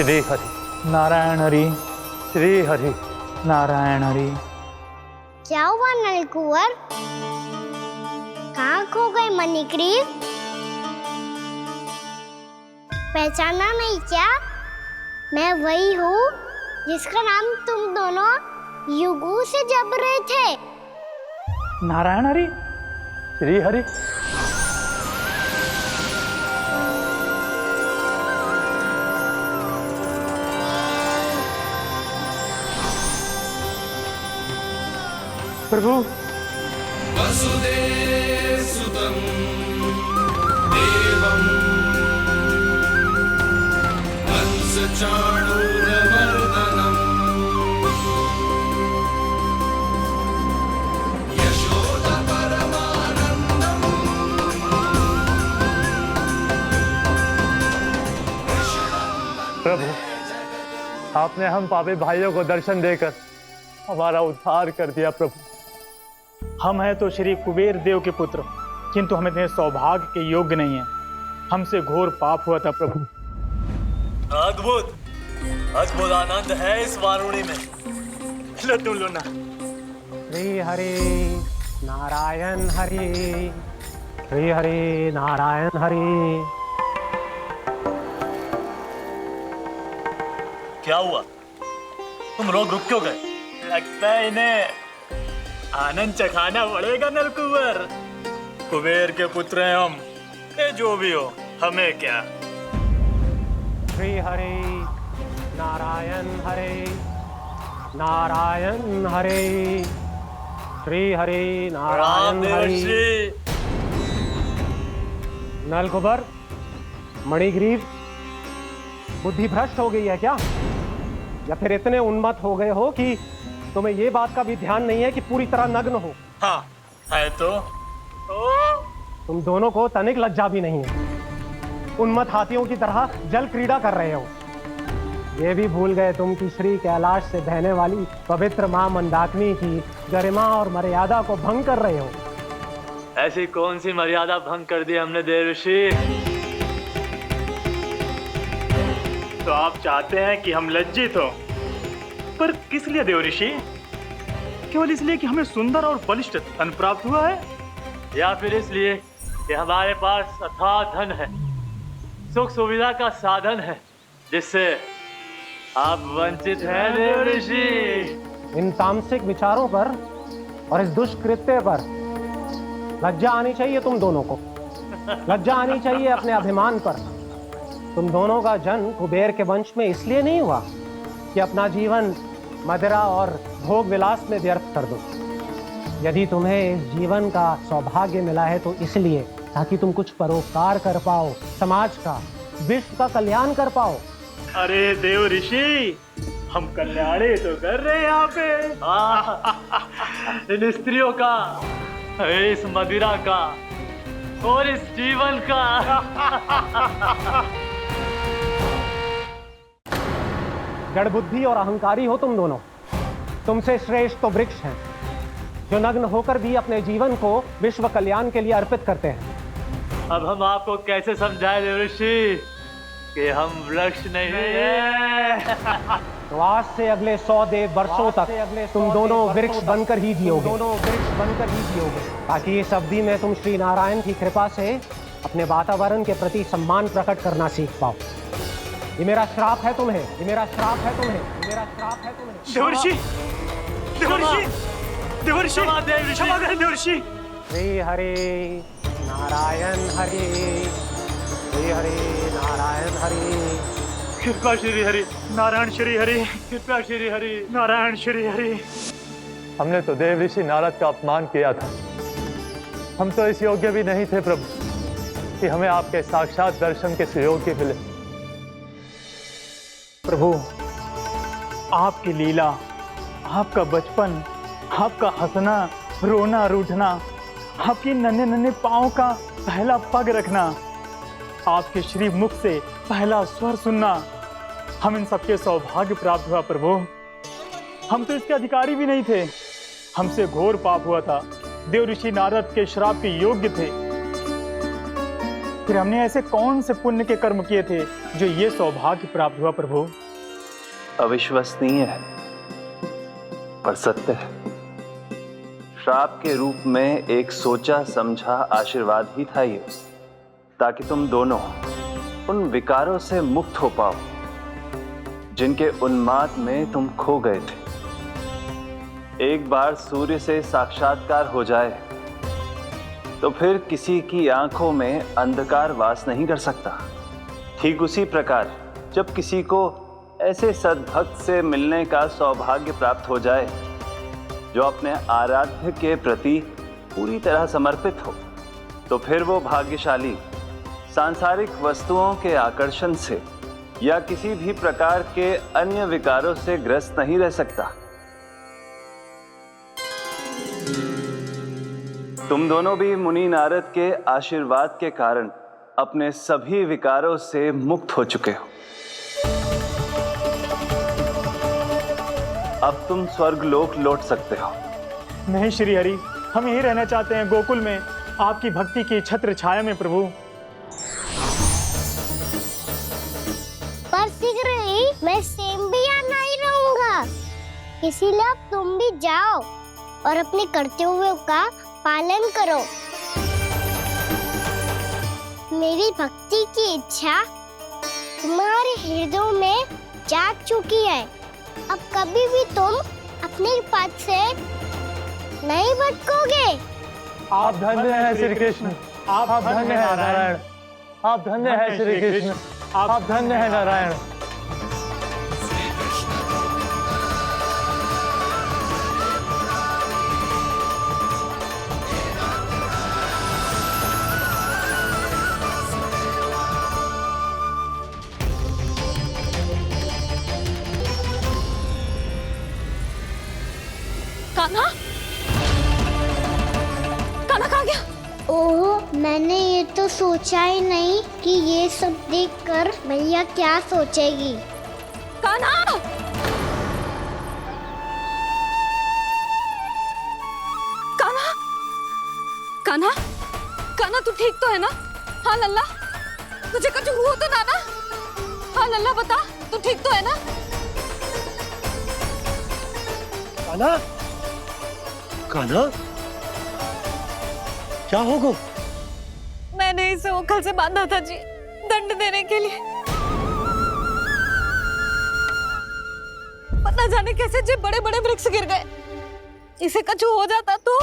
श्री हरि नारायण हरि। श्री हरि नारायण हरि। क्या हुआ नलकुंवर? कहाँ खो गए मणिग्रीव? पहचाना नहीं क्या? मैं वही हूँ जिसका नाम तुम दोनों युगों से जप रहे थे। नारायण हरि। श्री हरि। प्रभु वसुदेवसुतं देवं कंसचाणूरमर्दनम् यशोदपरमानन्दम् प्रभु, आपने हम पापी भाइयों को दर्शन देकर हमारा उद्धार कर दिया। प्रभु, हम हैं तो श्री कुबेर देव के पुत्र, किंतु हम इतने सौभाग्य के योग्य नहीं हैं। हमसे घोर पाप हुआ था प्रभु। अद्भुत अद्भुत आनंद है इस वारुणी में। लो तुम लो ना। श्री हरि नारायण हरि। श्री हरि नारायण हरि। क्या हुआ? तुम रोक रुक क्यों गए? लगता है इन्हें आनंद चखाना पड़ेगा नलकुंवर। कुबेर के पुत्र हैं हम, ये जो भी हो हमें क्या। श्री हरि नारायण हरि। नारायण हरि। श्री हरि नारायण हरि। देवर्षि। नलकुबर, मणिग्रीव, बुद्धि भ्रष्ट हो गई है क्या? या फिर इतने उन्मत्त हो गए हो कि तुम्हें ये बात का भी ध्यान नहीं है कि पूरी तरह नग्न हो? हाँ है तो। तुम दोनों को तनिक लज्जा भी नहीं है। उन्मत्त हाथियों की तरह जल क्रीड़ा कर रहे हो। ये भी भूल गए तुम कि श्री कैलाश से बहने वाली पवित्र मां मंदाकिनी की गरिमा और मर्यादा को भंग कर रहे हो। ऐसी कौन सी मर्यादा भंग कर दी हमने देवर्षि? तो आप चाहते हैं कि हम लज्जित हो, पर किस लिए देवऋषि? केवल इसलिए कि हमें सुंदर और बलिष्ठ धन प्राप्त हुआ है, या फिर इसलिए कि हमारे पास अथाह धन है, सुख सुविधा का साधन है, जिससे आप वंचित हैं देवर्षि? इन तामसिक विचारों पर और इस दुष्कृत्य पर लज्जा आनी चाहिए तुम दोनों को। लज्जा आनी चाहिए अपने अभिमान पर। तुम दोनों का जन्म कुबेर के वंश में इसलिए नहीं हुआ कि अपना जीवन मदिरा और भोग विलास में व्यर्थ कर दो। यदि तुम्हें इस जीवन का सौभाग्य मिला है तो इसलिए ताकि तुम कुछ परोपकार कर पाओ, समाज का, विश्व का कल्याण कर पाओ। अरे देवऋषि, हम कल्याणी तो कर रहे हैं यहाँ पे। इन स्त्रियों का, इस मदिरा का और इस जीवन का। जड़ बुद्धि और अहंकारी हो तुम दोनों। तुमसे श्रेष्ठ तो वृक्ष हैं, जो नग्न होकर भी अपने जीवन को विश्व कल्याण के लिए अर्पित करते हैं। अब हम आपको कैसे समझाएं देवर्षि कि हम वृक्ष नहीं हैं? तो आज से अगले 100 देव वर्षों तक तुम दोनों वृक्ष बनकर ही जियोगे। ताकि इस अवधि में तुम श्री नारायण की कृपा से अपने वातावरण के प्रति सम्मान प्रकट करना सीख पाओ। ये मेरा श्राप है तुम्हें। ये मेरा श्राप है तुम्हें। ये मेरा श्राप है तुम्हें। देवर्षि, देवर्षि, देवर्षि, क्षमा करें देवर्षि। श्री हरि नारायण हरि। श्री हरि नारायण हरि। कृपा श्री हरि नारायण श्री हरि। कृपा श्री हरि नारायण श्री हरि। हमने तो देव ऋषि नारद का अपमान किया था। हम तो इस योग्य भी नहीं थे प्रभु कि हमें आपके साक्षात दर्शन के सुयोग्य मिले। प्रभु, आपकी लीला, आपका बचपन, आपका हंसना, रोना, रूठना, आपकी नन्हे नन्हे पाँव का पहला पग रखना, आपके श्री मुख से पहला स्वर सुनना, हम इन सबके सौभाग्य प्राप्त हुआ प्रभु। हम तो इसके अधिकारी भी नहीं थे। हमसे घोर पाप हुआ था। देव ऋषि नारद के श्राप के योग्य थे। फिर हमने ऐसे कौन से पुण्य के कर्म किए थे जो ये सौभाग्य प्राप्त हुआ प्रभु? अविश्वसनीय है पर सत्य है। श्राप के रूप में एक सोचा समझा आशीर्वाद ही था ये, ताकि तुम दोनों उन विकारों से मुक्त हो पाओ जिनके उन्माद में तुम खो गए थे। एक बार सूर्य से साक्षात्कार हो जाए तो फिर किसी की आंखों में अंधकार वास नहीं कर सकता। ठीक उसी प्रकार जब किसी को ऐसे सद्भक्त से मिलने का सौभाग्य प्राप्त हो जाए जो अपने आराध्य के प्रति पूरी तरह समर्पित हो, तो फिर वो भाग्यशाली सांसारिक वस्तुओं के आकर्षण से या किसी भी प्रकार के अन्य विकारों से ग्रस्त नहीं रह सकता। तुम दोनों भी मुनि नारद के आशीर्वाद के कारण अपने सभी विकारों से मुक्त हो चुके हो। अब तुम स्वर्गलोक लौट सकते हो। नहीं श्री हरि, हम यहीं रहना चाहते हैं, गोकुल में, आपकी भक्ति की छत्र छाया में प्रभु। पर शीघ्र ही मैं सेम्बिया नहीं रहूंगा, इसीलिए अब तुम भी जाओ और अपने कर्तव्यों का पालन करो। मेरी भक्ति की इच्छा तुम्हारे हृदय में जाग चुकी है। अब कभी भी तुम अपने पद से नहीं भटकोगे। आप धन्य हैं श्री कृष्ण, आप धन्य हैं नारायण, आप धन्य हैं श्री कृष्ण, आप धन्य हैं नारायण। कान्हा, कान्हा कहाँ गया? ओह, मैंने ये तो सोचा ही नहीं कि ये सब देखकर भैया क्या सोचेगी। कान्हा! कान्हा! कान्हा! कान्हा तू ठीक तो है ना? हाँ लल्ला, तुझे कुछ हुआ तो ना? हाँ लल्ला बता, तू ठीक तो है ना? कान्हा, कान्हा, क्या होगा? मैंने इसे ओखल से बांधा था जी, दंड देने के लिए। पता जाने कैसे जी बड़े बड़े वृक्ष गिर गए। इसे कुछ हो जाता तो?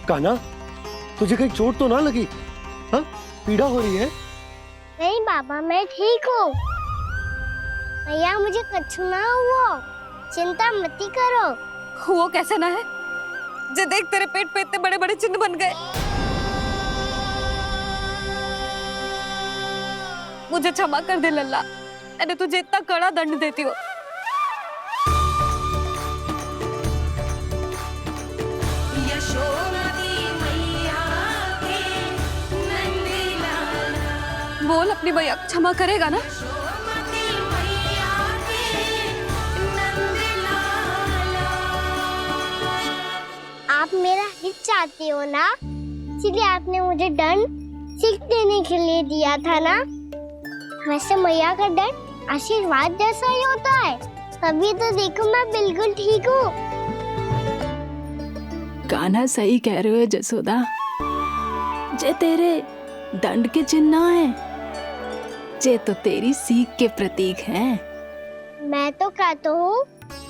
कान्हा, तुझे कहीं चोट तो ना लगी? हाँ, पीड़ा हो रही है? नहीं बाबा, मैं ठीक हूँ। भैया मुझे कुछ ना हुआ, चिंता मत करो। वो कैसे ना है? जे देख तेरे पेट पे इतने बड़े बड़े चिन्ह बन गए। मुझे क्षमा कर दे लल्ला, मैंने तुझे इतना कड़ा दंड देती हो। बोल अपनी भैया क्षमा करेगा ना? आप मेरा हित चाहते हो ना, इसलिए आपने मुझे दंड सीख देने के लिए दिया था ना। वैसे मैया का दंड आशीर्वाद जैसा ही होता है, तभी तो देखो मैं बिल्कुल ठीक हूँ। कान्हा सही कह रहे हो जसोदा, जे तेरे दंड के चिन्ह ना है, जे तो तेरी सीख के प्रतीक हैं। मैं तो कहता हूँ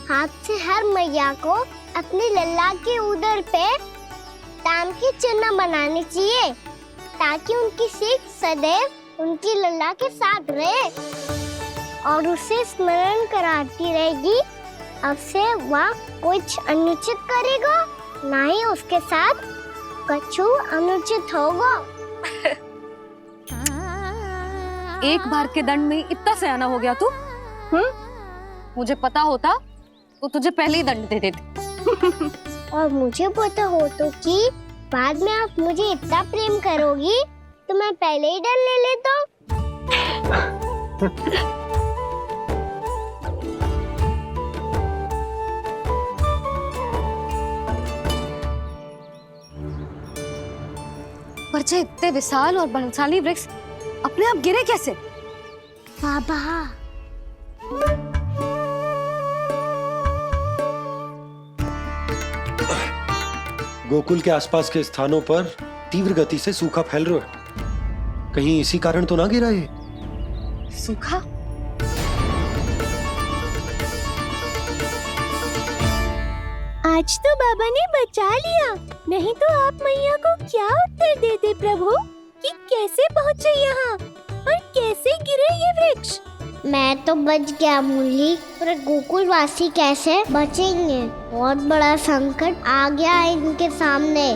हाथ से हर मैया को अपनी लल्ला के उदर पे ताम के चिन्ह बनाने चाहिए, ताकि उनकी सीख सदैव उनकी लल्ला के साथ रहे और उसे स्मरण कराती रहेगी। अब से वह कुछ अनुचित करेगा, ना ही उसके साथ कछु अनुचित होगा। एक बार के दंड में इतना सयाना हो गया तू? मुझे पता होता तो तुझे पहले ही दंड दे देती। और मुझे पता हो तो कि बाद में आप मुझे इतना प्रेम करोगी तो मैं पहले ही दंड ले लेता हूँ। पर जे इतने विशाल और बलशाली वृक्ष अपने आप गिरे कैसे? बाबा गोकुल के आसपास के स्थानों पर तीव्र गति से सूखा फैल रहा है। कहीं इसी कारण तो ना गिरा ये? सूखा? आज तो बाबा ने बचा लिया, नहीं तो आप मैया को क्या उत्तर देते प्रभु कि कैसे पहुँचे यहाँ और कैसे गिरे ये वृक्ष? मैं तो बच गया मूली, पर गोकुल वासी कैसे बचेंगे? बहुत बड़ा संकट आ गया इनके सामने।